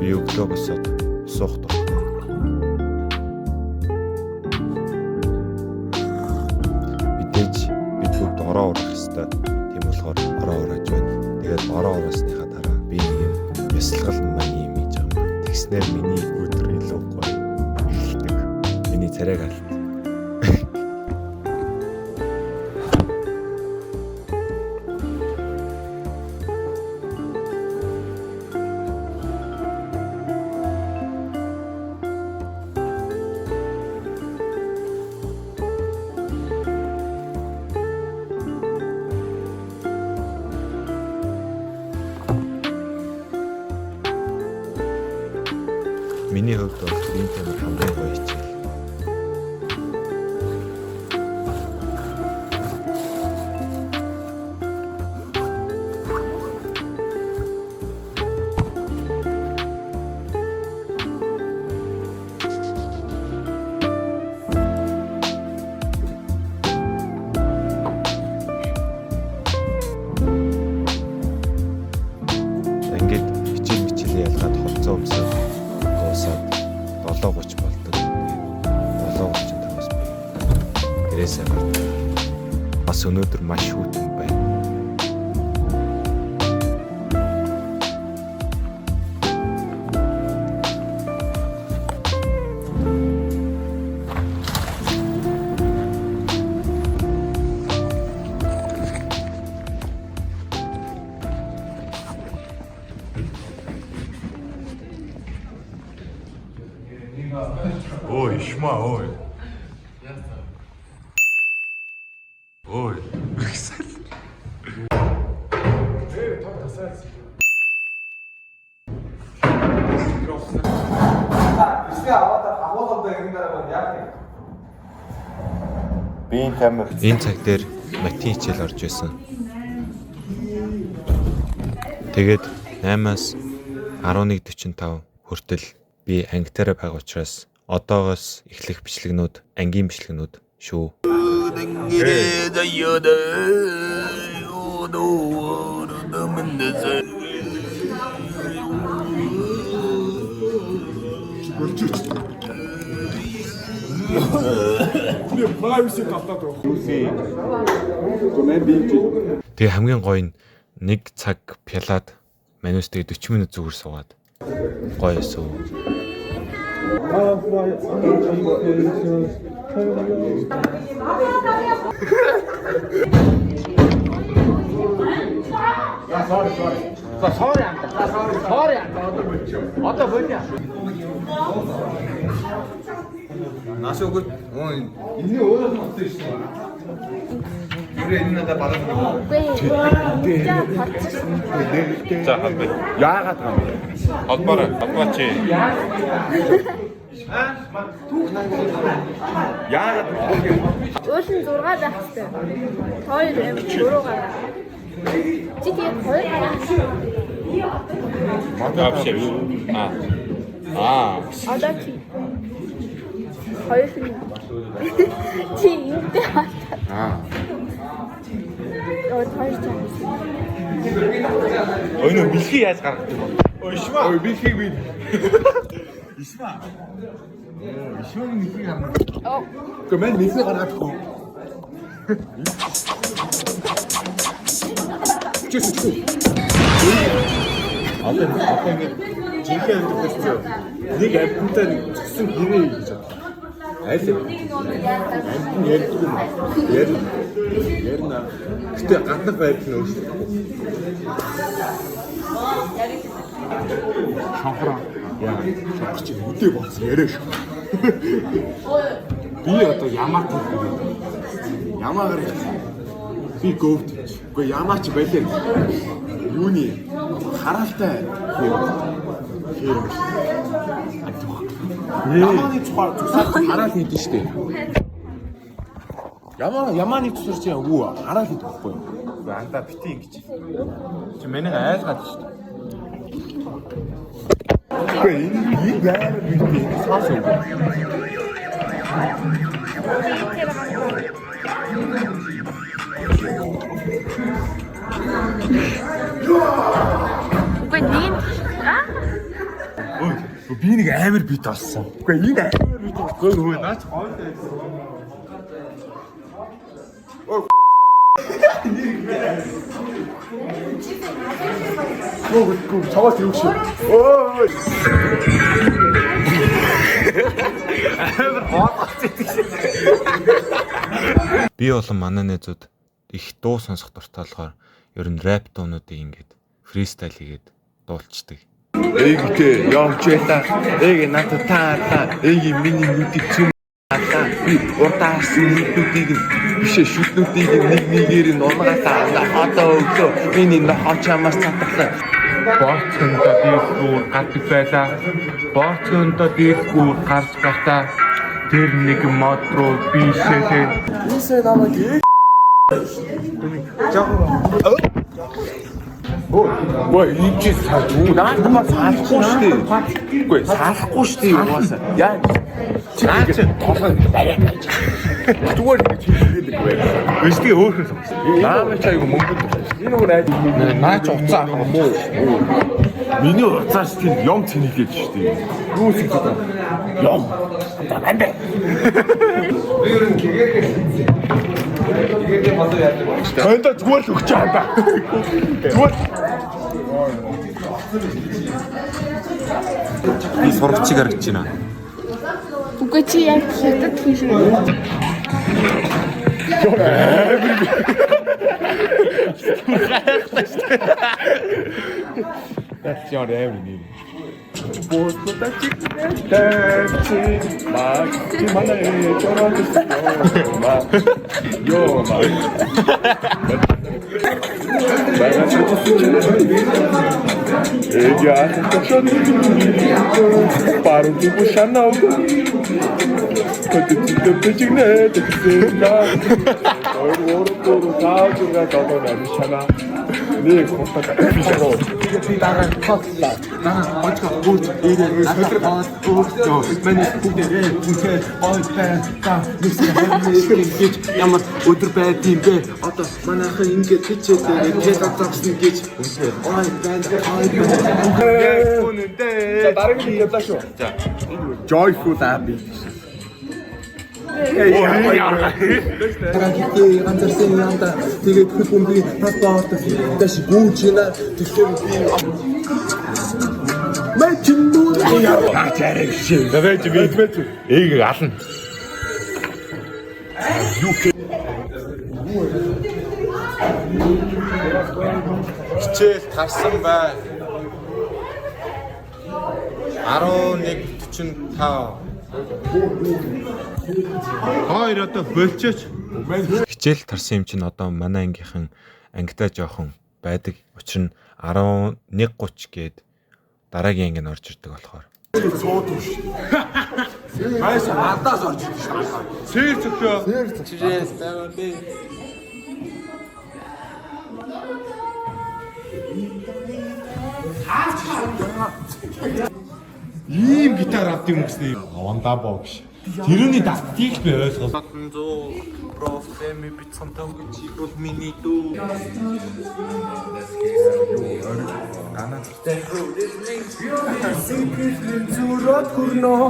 Би өглөө босоод суух дуртай. Мэдээж бид бүгд ороо урах ёстой. Тийм болохоор ороо урааж байна. Тэгээд ороо ураасныхаа дараа би нэг юм ёслол маань юм хийж байгаа юм. Тэгснээр миний өдөр илүү гоё эхэлдэг. Миний царайг алт. Миний хувьд бол энэ тэмэр хамгийн гоё хичээл. Ингээд хичээл ялгаад холцоо өмсөв. 7:30 болдог. 7:35-аас би гэрээсээ гардаг. Бас өнөөдөр маш хүйтэн байна. Ой, шма, ой. Ой. Энэ цаг дээр математикийн хичээл орж исэн. Тэгээд 8-аас 11:45 хүртэл би ангитаараа байгаа учраас одоогоос эхлэх бичлэгнүүд ангийн бичлэгнүүд шүү. Тэгээ хамгийн гоё нь нэг цаг пялаад манустэй 40 минут зүгээр суугаад гоё эсв. Наашгүй энэ өөрөө модтой шүү. Юу энэ надад барах юм. За хавбай. Яагаад юм бэ? Холбооч. Яагаад Уул нь 6 байх хэрэгтэй. Хоёр юм 4 гараа. Чи тэгээд 2 гараа. Вообще. Одоо чи 2 нь. Чи юутай хатаа. Ой, хоёр чам. Ой нөө бэлхий яаж гаргадаг вэ? Ой шма. Ой бэлхийг би. Ишма. Ишмаг бэлхийг гаргана. Гэхдээ мань бэлхийг гаргадаг. Чүсчүү. Одоо ингэ жинхэнэ амттай нэг амттай цэцэн хэрэг гэж бодлоо. Аль амтны ярьдаг юм. Ярина. Гэтэ гаднах байдал нь өөрчлөгдөхгүй. Шонхроо. Яа, чи үдээ болсон яриа шүү. Би одоо ямаа ямаагаар би говд. Үгүй ямаа ч байлаа. Юуны хараалтай хэр. Ямааны цухаар хараал хийдэж штэ. Ямааны цусар чи өө хараал хийдэг байхгүй юу? Андаа бити ингэж. Чи миний айлгаад штэ. Үгүй энэ яа бити саасан. Үгүй нэг Ой, би нэг амар бит олсон. Үгүй энэ амар бит олсон. Өө наач хоолтой. Өө цаваас юу шиг. Өө. Би болон манай найзууд их дуу сонсох дуртай болохоор ер нь рэп дуунуудыг ингээд фристайл хийгээд дуулцдаг. Эгтэй явж байта. Эгэ ната та эги миний нүдийг чим та би урдаас нүдүүдийг биш шүтнүүдийг нэгээр нь ургаатаа одоо өглөө миний нохочамаас татгалаа. Боцондоо дийгүүр гардаг байлаа. Боцондоо дийгүүр гарч гартаа тэр нэг мод руу бишээ. Ийсээ намайг Ой, энэ чи наадмаа салахгүй шүү дээ. Үгүй, салахгүй шүү дээ юугаас. Яа. Наач толгой барай. Зүгээр чи хийдэг бай. Өстэй өөрөөс авсан. Наамаа ч айгу мөнгө. Энэ өөр айд. Наач уцаа авах юм уу? Миний уцаас тийм юм цэнийгээд шүү дээ. Юу цэнийгээд? Юм. Амбэ. Тэнда зүгээр л өгч байгаа. Зүгээр. Би сурагчиг харагч байна. үгүй чи яг хятад хүн шиг. That's your every 보스보다 찍는지 마지막에 떨어졌어 요마 내가 얘기하는 척션이 바로 두고 샤나오고 그때 진짜 빼찍네 됐습니다 얼굴 오른쪽으로 다 들어가서 나는 샤나 네 거기다가 비싸고 나랑 컸다 나는 어찌가 뭐지 이래 나랑 어쩌 맨이 국대를 중체 어이팬다 미스가 해미스킨 기ç ямар өдөр байдимбэ одоо манайхан ингээд хичээдэг тэгээд авцсан гэж 어이팬다 어이팬다 за дараагийн юм даа шүү за joyful happy Рагити ганцаарсан юмда тэгээд хөлбөмбөг паспорт дэш гүүжина тэгэхээр би мэчнүү яа чарэг шиг давэж мэдмэт ийг ална Хичээл тарсан бай. 11:45. Хоёр одоо болчихооч. Хичээл тарсан юм чинь одоо манай ангийнхан ангидаа жоохон байдаг. Учир нь 11:30 гээд дараагийн анги нь орж ирдэг болохоор. Хайс адаас орж ирж байна. Сэр зөвхөө. Чижээс байгаа би. Ийм гитар авд юм гэснээр авандаа боо гэж. Тэрний дастыг би ойлгоо. 700 профеми бицонтог гэж бол миний дүү. Зүрот хүрнөө.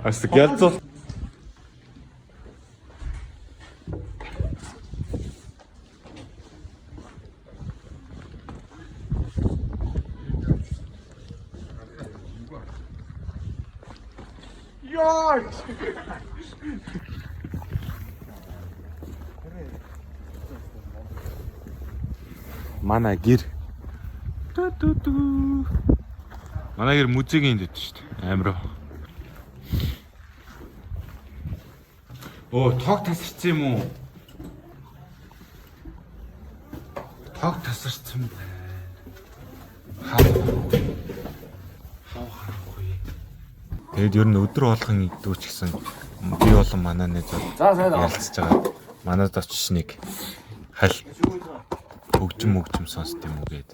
Ас гялцол. Яа! манай гэр. Манай гэр музейгийн дэд шүү дээ. Амир. Оо, тоог тасарсан юм уу? Тоог тасарсан байна. Хавхарахгүй. Тэгэд ер нь өдөр болгон идвч гэсэн би болон манай найз ярилцж байгаа. Манад очиж нэг хал өгчм сонсд юм уу гээд.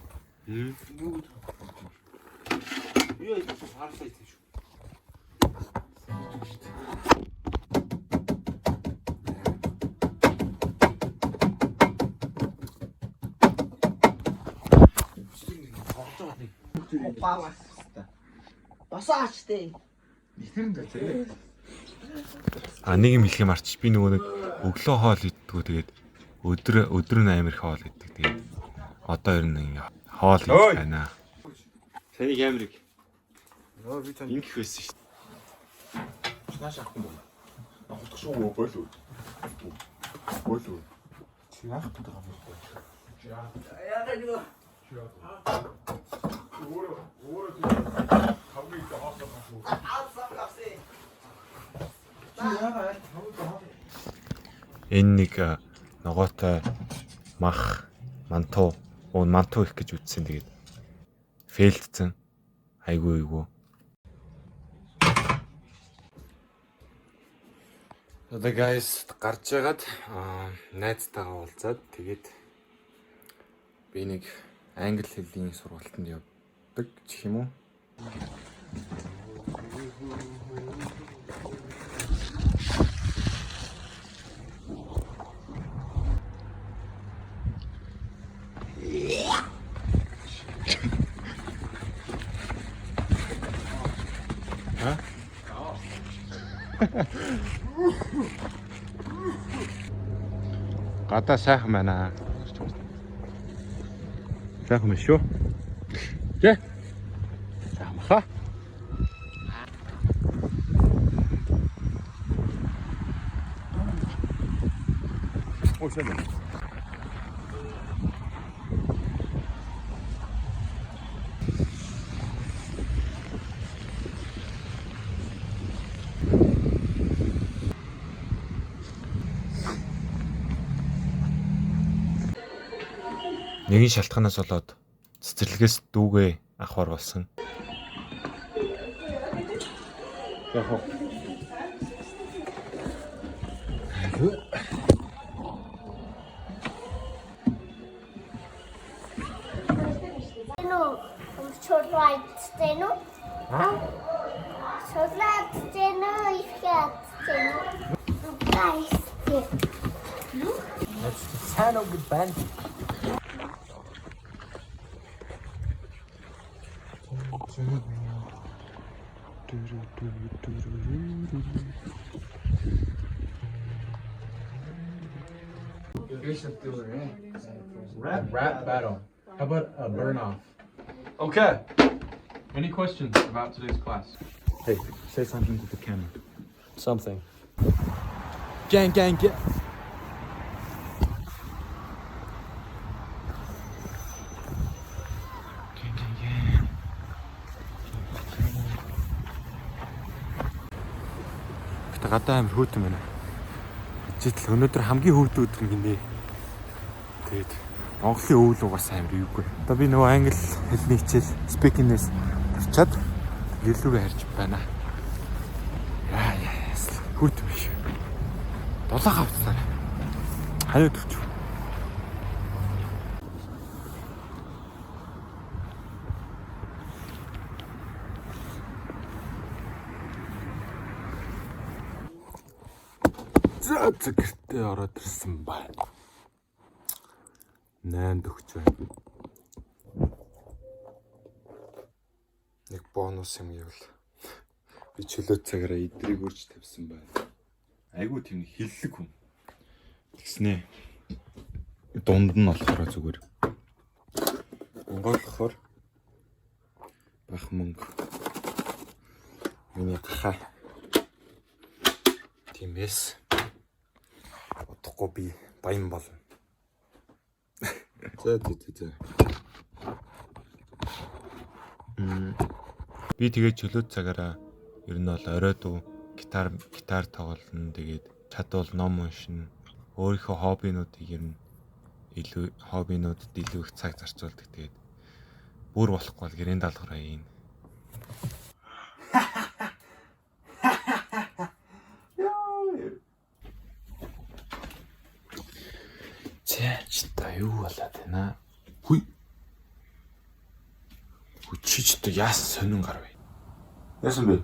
Басаачтэй. Нэг юм хэлэх юм арчиж би нөгөө нэг өглөө хоол иддгүү тэгээд өдөр нь амир хоол иддэг тэгээд одоо ер нь хоол идэх байна. Таныг амирыг. Нөө би тань Ингэх байсан шүү дээ. нааш авах юм байна. Авах шүү болов. Болов. Чи яах гэдэг юм бэ? Яагаад юу? Энэ нэг ногоотой мах мантуу их гэж үтсэн тэгээд фейлдсэн айгүй. Одоо guys гарч ягаад найзтайгаа уулзаад тэгээд би нэг англи хэлний сургалтанд явдаг гэх юм уу? Гадаа сайхан байна. Сайхан байна шүү. Тэ. Сайхан баха. Ой сайхан. Нэгэн шалтгаанаас болоод цэцэрлэгээс дүүгээ авахар болсон. Яг уу. Шоколадтэй нөө? Шоколадтэй нөө ихтэй нөө? Гайстэй. Цаанаа үг байна. We should do a rap battle. How about a burn off? Okay. Any questions about today's class? Hey, say something to the camera. Something. Gang. Гэтэ гадаа амир хөтөн байна. Жидэл өнөөдөр хамгийн хөтөн өдөр гинэ. Тэгээд Монголын өвөл угаас амир юугүй. Одоо би нөгөө англи хэлний хичээл speaking-ээс орчоод гэлүүгээ харж байна. Яа. Хөтөн биш. 7 хавцлаа. Хаяа төвч. За гэртээ ороод ирсэн байна. 8 төгч байна. Нэг бонус юм гэвэл би чөлөө цагаараа идрийг үрж тавьсан байна. Айгуу тийм нэг хиллэг хүн. Тэгснэ. Дунд нь болохоор зүгээр. Унгоолохоор бах мөнгө. Миний хаа. Тиймээс удахгүй би баян болно. За. Би тэгээд чөлөөт цагаараа ер нь бол оройдоо гитар тоглоно. Тэгээд чадвал ном уншина. Өөрийнхөө хоббинуудыг ер нь хоббинуудад илүү их цаг зарцуулдаг. Тэгээд бүр болохгүй бол гэрэн даалгавраа ийн. Зээч та юу болоод байна? Хүй. Хүчиж та яас сонин гар вэ? Яасан бэ?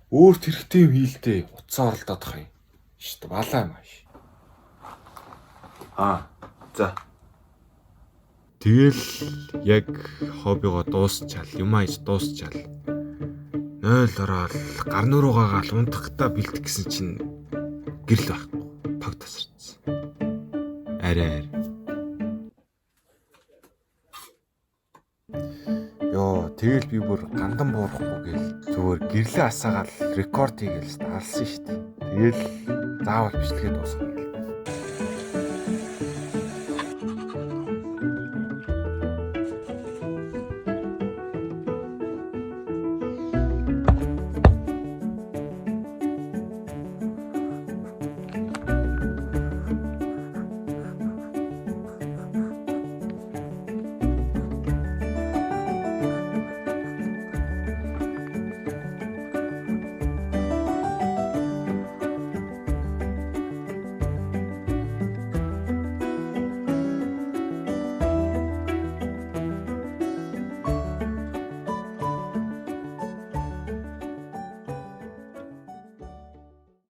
Өөрт хэрэгтэй юм хийлдэ. Утсаа оролдоод тах юм. Шт балаа маш. За. Тэгэл яг хоббигоо дуусчаал, юм аяж дуусчаал. 0 ороод гар нүруугаа гал унтахтаа бэлдэх гэсэн чинь гэрэл байхгүй. Тог тасарсан. Арай. Йоо, тэгэл би бүр гандан буурахгүй гээл зүгээр гэрлээ асаагаал рекорд хийгээл алсан шүү дээ. Тэгэл заавал бичлэгээ дуусгана.